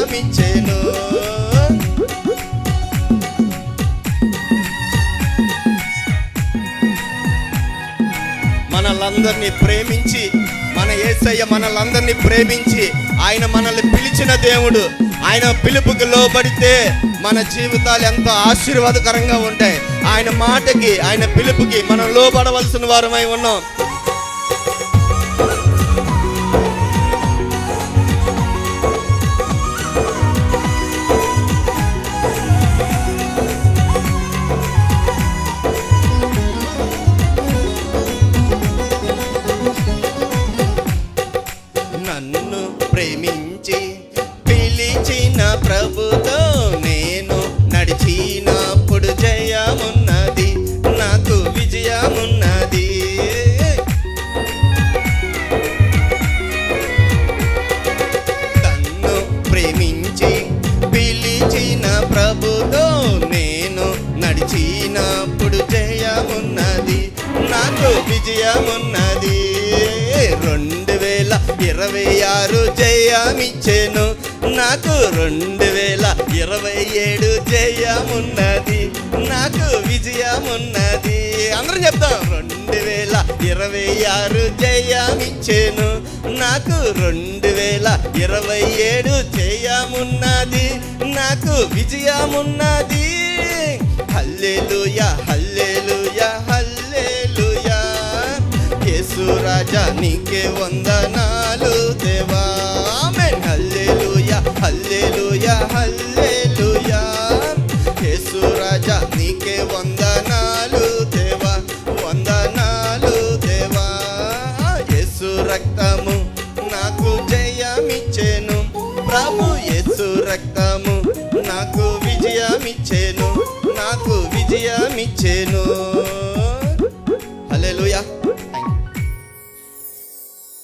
జయమిచ్చెను. మనలందరినీ ప్రేమించి, మన యేసయ్య మనలందరినీ ప్రేమించి, ఆయన మనల్ని పిలిచిన దేవుడు. ఆయన పిలుపుకి లోబడితే మన జీవితాలు ఎంతో ఆశీర్వాదకరంగా ఉంటాయి. ఆయన మాటకి, ఆయన పిలుపుకి మనం లోబడవలసిన వారమై ఉన్నాం. నన్ను ప్రేమించి పిలిచిన ప్రభుతో నేను నడిచినప్పుడు జయమున్నది, నాకు విజయమున్నది. నన్ను ప్రేమించి పిలిచిన ప్రభుతో నేను నడిచినప్పుడు జయమున్నది, నాకు విజయమున్నది. 2026 జయమిచ్చెను, నాకు 2027 జయమున్నది, నాకు విజయమున్నది. అందరం చెప్తాం. 2026 జయమిచ్చెను, నాకు 2027 జయమున్నది, నాకు విజయమున్నది. హల్లెలూయా హల్లెలూయా హల్లెలూయా, యేసు రాజా నీకే వందనాలు దేవా. ఆమేన్. హల్లెలూయా హల్లెలూయా హల్లెలూయా, యేసు రాజా నీకే వందనాలు దేవా, వందనాలు దేవా. యేసు రక్తము నాకు జయమిచ్చెను, ప్రభు యేసు రక్తము నాకు విజయమిచ్చెను, నాకు విజయమిచ్చెను. హల్లెలూయా.